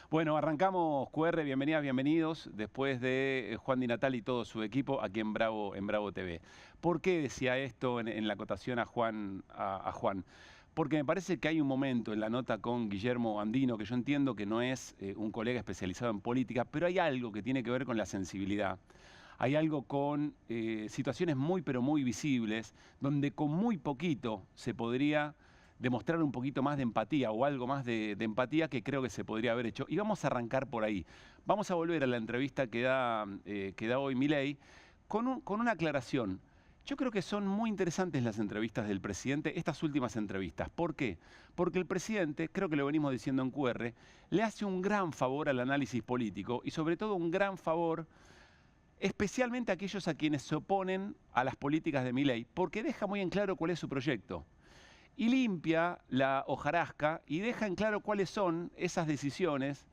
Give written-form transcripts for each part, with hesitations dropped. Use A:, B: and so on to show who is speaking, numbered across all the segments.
A: Bueno, arrancamos QR, bienvenidas, bienvenidos, después de Juan Di Natale y todo su equipo aquí en Bravo TV. ¿Por qué decía esto en la acotación a Juan? Porque me parece que hay un momento en la nota con Guillermo Andino, que yo entiendo que no es un colega especializado en política, pero hay algo que tiene que ver con la sensibilidad. Hay algo con situaciones muy, pero muy visibles, donde con muy poquito se podría demostrar un poquito más de empatía o algo más de empatía que creo que se podría haber hecho. Y vamos a arrancar por ahí. Vamos a volver a la entrevista que da hoy Milei con una aclaración. Yo creo que son muy interesantes las entrevistas del presidente, estas últimas entrevistas. ¿Por qué? Porque el presidente, creo que lo venimos diciendo en QR, le hace un gran favor al análisis político y sobre todo un gran favor especialmente a aquellos a quienes se oponen a las políticas de Milei, porque deja muy en claro cuál es su proyecto. Y limpia la hojarasca y deja en claro cuáles son esas decisiones,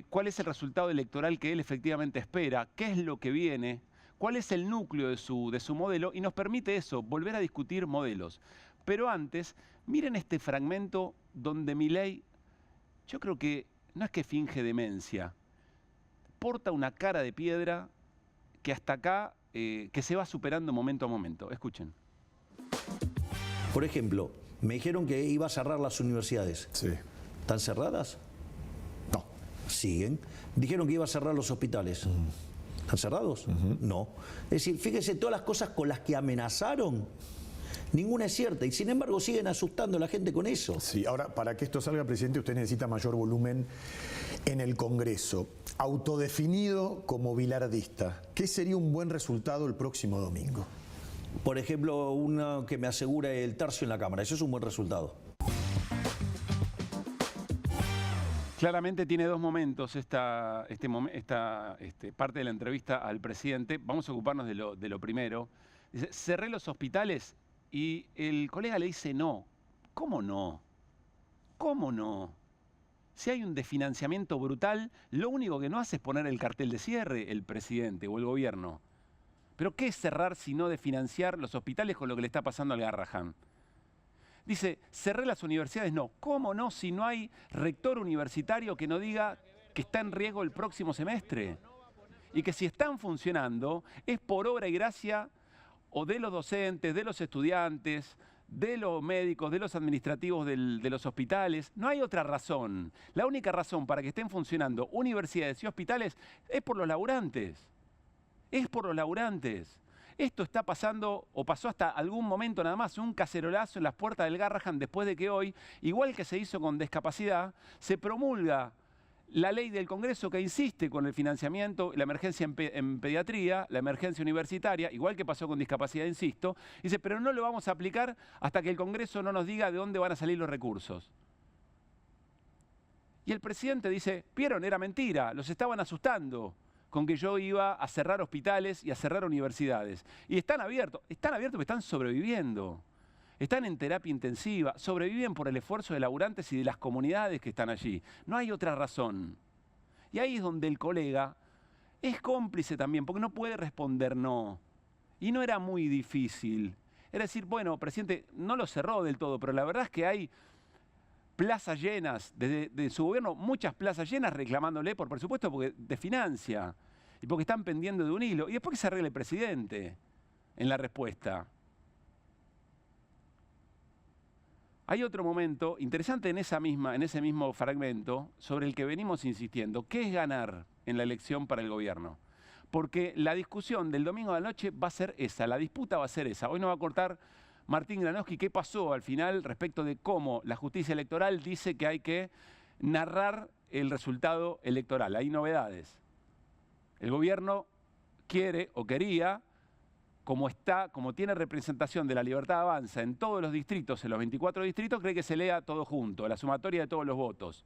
A: cuál es el resultado electoral que él efectivamente espera, qué es lo que viene, cuál es el núcleo de su modelo, y nos permite eso, volver a discutir modelos. Pero antes, miren este fragmento donde Milei, yo creo que no es que finge demencia, porta una cara de piedra que hasta acá, que se va superando momento a momento. Escuchen.
B: Por ejemplo, me dijeron que iba a cerrar las universidades.
C: Sí.
B: ¿Están cerradas?
C: No.
B: Siguen. Dijeron que iba a cerrar los hospitales. ¿Están cerrados? No. Es decir, fíjese, todas las cosas con las que amenazaron, ninguna es cierta. Y sin embargo siguen asustando a la gente con eso.
C: Sí, ahora, para que esto salga, presidente, usted necesita mayor volumen en el Congreso. Autodefinido como bilardista, ¿qué sería un buen resultado el próximo domingo?
B: Por ejemplo, uno que me asegure el tercio en la Cámara. Eso es un buen resultado.
A: Claramente tiene dos momentos esta parte de la entrevista al presidente. Vamos a ocuparnos de lo primero. Dice, cerré los hospitales y el colega le dice no. ¿Cómo no? ¿Cómo no? Si hay un desfinanciamiento brutal, lo único que no hace es poner el cartel de cierre el presidente o el gobierno. ¿Pero qué es cerrar si no desfinanciar los hospitales con lo que le está pasando al Garrahan? Dice, cerré las universidades. No. ¿Cómo no si no hay rector universitario que no diga que está en riesgo el próximo semestre? Y que si están funcionando es por obra y gracia o de los docentes, de los estudiantes, de los médicos, de los administrativos de los hospitales. No hay otra razón. La única razón para que estén funcionando universidades y hospitales es por los laburantes. Es por los laburantes. Esto está pasando, o pasó hasta algún momento nada más, un cacerolazo en las puertas del Garrahan después de que hoy, igual que se hizo con discapacidad, se promulga la ley del Congreso que insiste con el financiamiento, la emergencia en pediatría, la emergencia universitaria, igual que pasó con discapacidad, insisto, dice, pero no lo vamos a aplicar hasta que el Congreso no nos diga de dónde van a salir los recursos. Y el presidente dice, vieron, era mentira, los estaban asustando con que yo iba a cerrar hospitales y a cerrar universidades. Y están abiertos porque están sobreviviendo. Están en terapia intensiva, sobreviven por el esfuerzo de laburantes y de las comunidades que están allí. No hay otra razón. Y ahí es donde el colega es cómplice también, porque no puede responder no. Y no era muy difícil. Era decir, bueno, presidente, no lo cerró del todo, pero la verdad es que hay plazas llenas, de su gobierno, muchas plazas llenas reclamándole por presupuesto porque desfinancia y porque están pendiendo de un hilo. Y después que se arregle el presidente en la respuesta. Hay otro momento interesante en ese mismo fragmento sobre el que venimos insistiendo. ¿Qué es ganar en la elección para el gobierno? Porque la discusión del domingo de la noche va a ser esa, la disputa va a ser esa. Hoy nos va a cortar Martín Granowski qué pasó al final respecto de cómo la justicia electoral dice que hay que narrar el resultado electoral. Hay novedades. El gobierno quiere o quería, como tiene representación de la Libertad Avanza en todos los distritos, en los 24 distritos, cree que se lea todo junto, la sumatoria de todos los votos.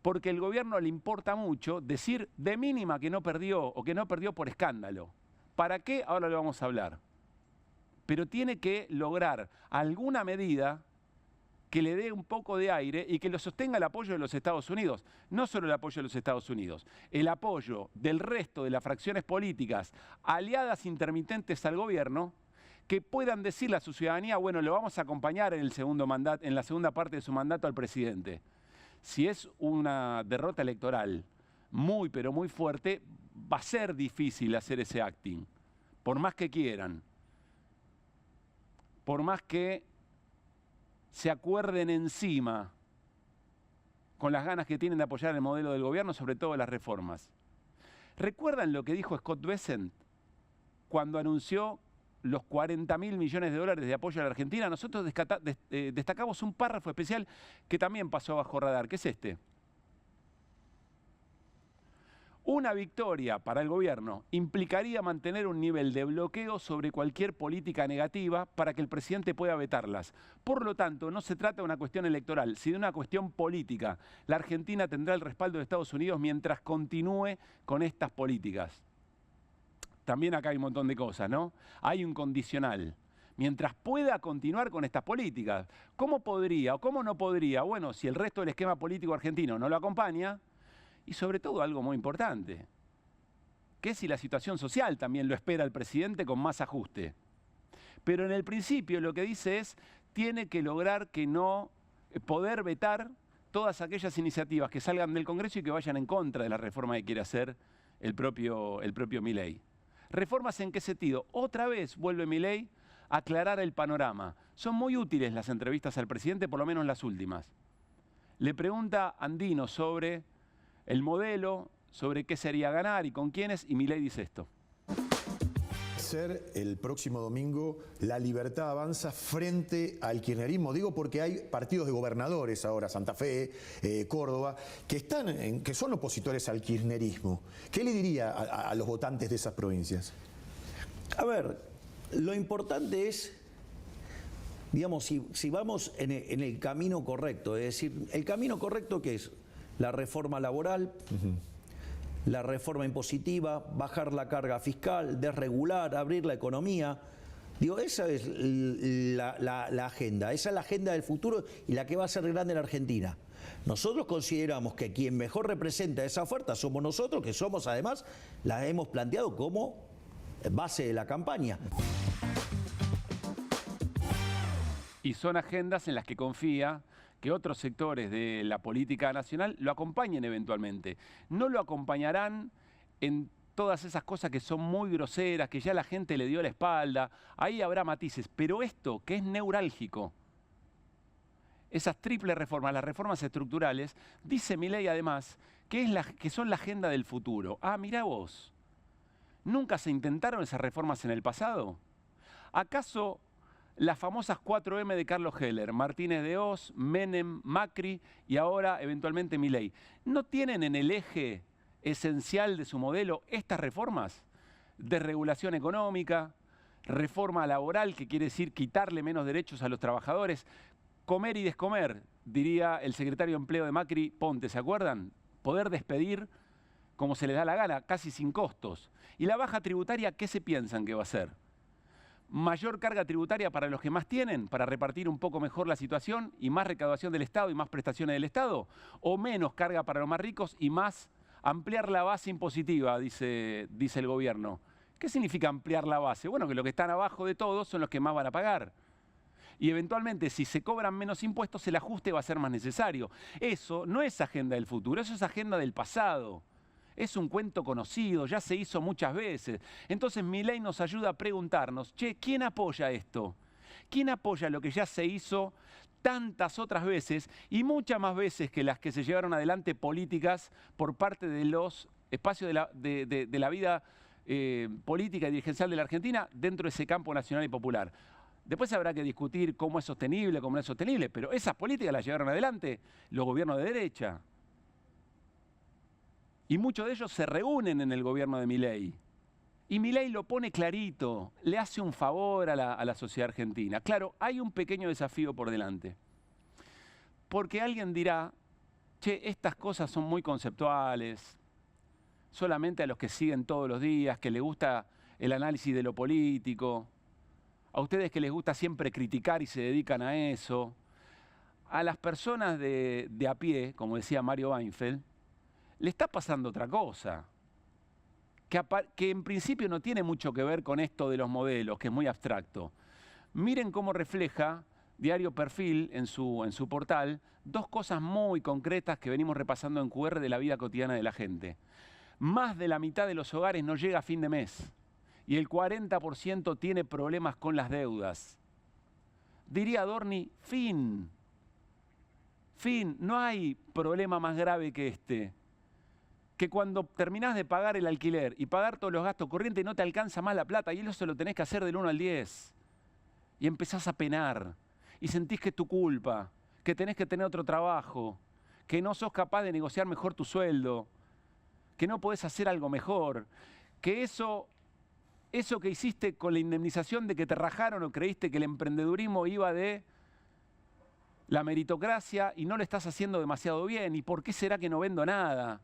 A: Porque al gobierno le importa mucho decir de mínima que no perdió o que no perdió por escándalo. ¿Para qué? Ahora lo vamos a hablar. Pero tiene que lograr alguna medida que le dé un poco de aire y que lo sostenga el apoyo de los Estados Unidos. No solo el apoyo de los Estados Unidos, el apoyo del resto de las fracciones políticas aliadas intermitentes al gobierno que puedan decirle a su ciudadanía, bueno, lo vamos a acompañar en la segunda parte de su mandato al presidente. Si es una derrota electoral muy, pero muy fuerte, va a ser difícil hacer ese acting, por más que quieran, por más que se acuerden encima con las ganas que tienen de apoyar el modelo del gobierno, sobre todo las reformas. ¿Recuerdan lo que dijo Scott Bessent cuando anunció los 40.000 millones de dólares de apoyo a la Argentina? Nosotros destacamos un párrafo especial que también pasó bajo radar, que es este. Una victoria para el gobierno implicaría mantener un nivel de bloqueo sobre cualquier política negativa para que el presidente pueda vetarlas. Por lo tanto, no se trata de una cuestión electoral, sino de una cuestión política. La Argentina tendrá el respaldo de Estados Unidos mientras continúe con estas políticas. También acá hay un montón de cosas, ¿no? Hay un condicional. Mientras pueda continuar con estas políticas. ¿Cómo podría o cómo no podría? Bueno, si el resto del esquema político argentino no lo acompaña. Y sobre todo algo muy importante, que es si la situación social también lo espera el presidente con más ajuste. Pero en el principio lo que dice es, tiene que lograr que no poder vetar todas aquellas iniciativas que salgan del Congreso y que vayan en contra de la reforma que quiere hacer el propio Milei. ¿Reformas en qué sentido? Otra vez vuelve Milei a aclarar el panorama. Son muy útiles las entrevistas al presidente, por lo menos las últimas. Le pregunta Andino sobre el modelo, sobre qué sería ganar y con quiénes, y Milei dice esto.
C: Ser el próximo domingo La Libertad Avanza frente al kirchnerismo. Digo porque hay partidos de gobernadores ahora, Santa Fe, Córdoba, que son opositores al kirchnerismo. ¿Qué le diría a los votantes de esas provincias?
B: A ver, lo importante es, digamos, si vamos en el camino correcto, es decir, el camino correcto que es la reforma laboral, la reforma impositiva, bajar la carga fiscal, desregular, abrir la economía. Digo, esa es la agenda, esa es la agenda del futuro y la que va a ser grande en Argentina. Nosotros consideramos que quien mejor representa esa oferta somos nosotros, que somos además, la hemos planteado como base de la campaña.
A: Y son agendas en las que confía que otros sectores de la política nacional lo acompañen eventualmente. No lo acompañarán en todas esas cosas que son muy groseras, que ya la gente le dio la espalda. Ahí habrá matices, pero esto que es neurálgico, esas triples reformas, las reformas estructurales, dice Milei además que son la agenda del futuro. Ah, mirá vos, ¿nunca se intentaron esas reformas en el pasado? ¿Acaso las famosas 4M de Carlos Heller, Martínez de Oz, Menem, Macri y ahora eventualmente Milei, no tienen en el eje esencial de su modelo estas reformas? Desregulación económica, reforma laboral, que quiere decir quitarle menos derechos a los trabajadores, comer y descomer, diría el secretario de Empleo de Macri, Ponte, ¿se acuerdan? Poder despedir como se les da la gana, casi sin costos. ¿Y la baja tributaria qué se piensan que va a ser? ¿Mayor carga tributaria para los que más tienen, para repartir un poco mejor la situación y más recaudación del Estado y más prestaciones del Estado? ¿O menos carga para los más ricos y más ampliar la base impositiva, dice el gobierno? ¿Qué significa ampliar la base? Bueno, que los que están abajo de todos son los que más van a pagar. Y eventualmente, si se cobran menos impuestos, el ajuste va a ser más necesario. Eso no es agenda del futuro, eso es agenda del pasado. Es un cuento conocido, ya se hizo muchas veces. Entonces Milei nos ayuda a preguntarnos, che, ¿quién apoya esto? ¿Quién apoya lo que ya se hizo tantas otras veces y muchas más veces que las que se llevaron adelante políticas por parte de los espacios de la vida política y dirigencial de la Argentina dentro de ese campo nacional y popular? Después habrá que discutir cómo es sostenible, cómo no es sostenible, pero esas políticas las llevaron adelante los gobiernos de derecha. Y muchos de ellos se reúnen en el gobierno de Milei. Y Milei lo pone clarito, le hace un favor a la sociedad argentina. Claro, hay un pequeño desafío por delante. Porque alguien dirá, che, estas cosas son muy conceptuales, solamente a los que siguen todos los días, que les gusta el análisis de lo político, a ustedes que les gusta siempre criticar y se dedican a eso, a las personas de a pie, como decía Mario Weinfeld, le está pasando otra cosa, que en principio no tiene mucho que ver con esto de los modelos, que es muy abstracto. Miren cómo refleja Diario Perfil, en su portal, dos cosas muy concretas que venimos repasando en QR de la vida cotidiana de la gente. Más de la mitad de los hogares no llega a fin de mes y el 40% tiene problemas con las deudas. Diría Adorni, fin. Fin, no hay problema más grave que este. Que cuando terminás de pagar el alquiler y pagar todos los gastos corrientes no te alcanza más la plata y eso lo tenés que hacer del 1 al 10. Y empezás a penar y sentís que es tu culpa, que tenés que tener otro trabajo, que no sos capaz de negociar mejor tu sueldo, que no podés hacer algo mejor, que eso que hiciste con la indemnización de que te rajaron o creíste que el emprendedurismo iba de la meritocracia y no lo estás haciendo demasiado bien. ¿Y por qué será que no vendo nada?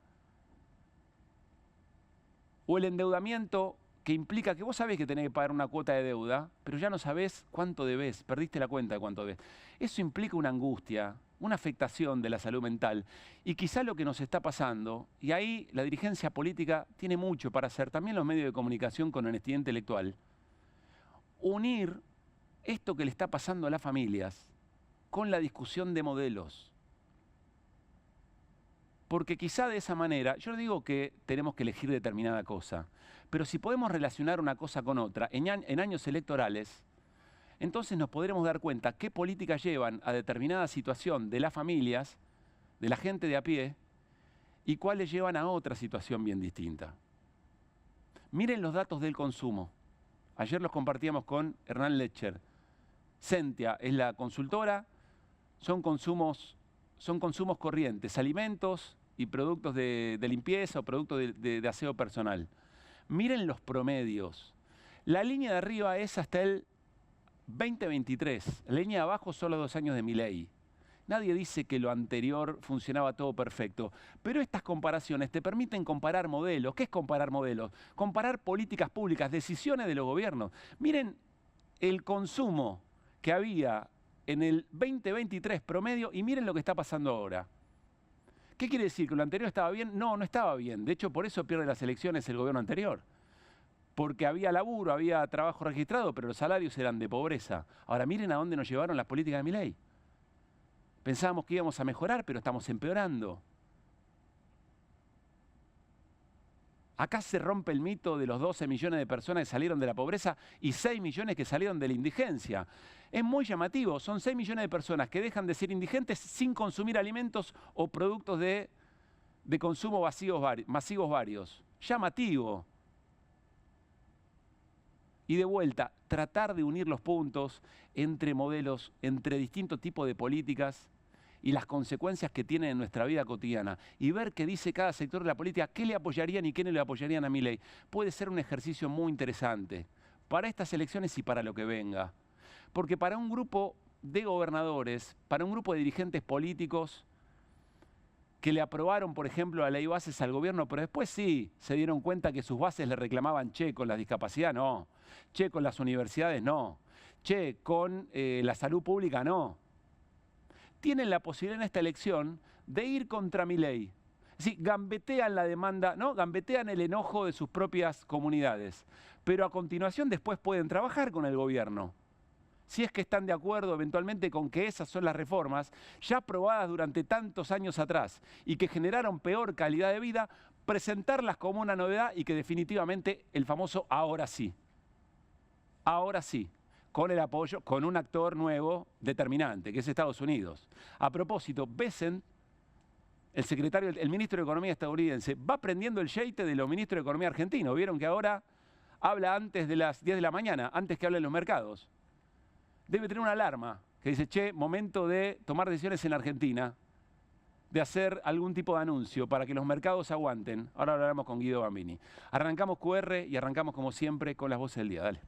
A: O el endeudamiento que implica que vos sabés que tenés que pagar una cuota de deuda, pero ya no sabés cuánto debés, perdiste la cuenta de cuánto debés. Eso implica una angustia, una afectación de la salud mental. Y quizá lo que nos está pasando, y ahí la dirigencia política tiene mucho para hacer, también los medios de comunicación con honestidad intelectual, unir esto que le está pasando a las familias con la discusión de modelos. Porque quizá de esa manera, yo no digo que tenemos que elegir determinada cosa, pero si podemos relacionar una cosa con otra en años electorales, entonces nos podremos dar cuenta qué políticas llevan a determinada situación de las familias, de la gente de a pie, y cuáles llevan a otra situación bien distinta. Miren los datos del consumo. Ayer los compartíamos con Hernán Lecher. Sentia es la consultora, son consumos corrientes, alimentos y productos de limpieza o productos de aseo personal. Miren los promedios. La línea de arriba es hasta el 2023. La línea de abajo son los 2 años de Milei. Nadie dice que lo anterior funcionaba todo perfecto, pero estas comparaciones te permiten comparar modelos. ¿Qué es comparar modelos? Comparar políticas públicas, decisiones de los gobiernos. Miren el consumo que había en el 2023 promedio y miren lo que está pasando ahora. ¿Qué quiere decir? ¿Que lo anterior estaba bien? No, no estaba bien. De hecho, por eso pierde las elecciones el gobierno anterior. Porque había laburo, había trabajo registrado, pero los salarios eran de pobreza. Ahora miren a dónde nos llevaron las políticas de Milei. Pensábamos que íbamos a mejorar, pero estamos empeorando. Acá se rompe el mito de los 12 millones de personas que salieron de la pobreza y 6 millones que salieron de la indigencia. Es muy llamativo, son 6 millones de personas que dejan de ser indigentes sin consumir alimentos o productos de consumo masivos varios. Llamativo. Y de vuelta, tratar de unir los puntos entre modelos, entre distintos tipos de políticas y las consecuencias que tienen en nuestra vida cotidiana y ver qué dice cada sector de la política, qué le apoyarían y qué no le apoyarían a Milei. Puede ser un ejercicio muy interesante para estas elecciones y para lo que venga. Porque para un grupo de gobernadores, para un grupo de dirigentes políticos que le aprobaron, por ejemplo, la ley bases al gobierno, pero después sí se dieron cuenta que sus bases le reclamaban, che, con la discapacidad no, che, con las universidades no, che, con la salud pública no. Tienen la posibilidad en esta elección de ir contra Milei. Es decir, gambetean la demanda, ¿no? Gambetean el enojo de sus propias comunidades. Pero a continuación después pueden trabajar con el gobierno. Si es que están de acuerdo eventualmente con que esas son las reformas ya aprobadas durante tantos años atrás y que generaron peor calidad de vida, presentarlas como una novedad y que definitivamente el famoso ahora sí. Ahora sí. Con el apoyo, con un actor nuevo determinante, que es Estados Unidos. A propósito, Bessent, el ministro de Economía estadounidense, va prendiendo el yeite de los ministros de Economía argentinos. Vieron que ahora habla antes de las 10 de la mañana, antes que hablen los mercados. Debe tener una alarma que dice, che, momento de tomar decisiones en Argentina, de hacer algún tipo de anuncio para que los mercados aguanten. Ahora hablaremos con Guido Bambini. Arrancamos QR y arrancamos como siempre con las voces del día. Dale.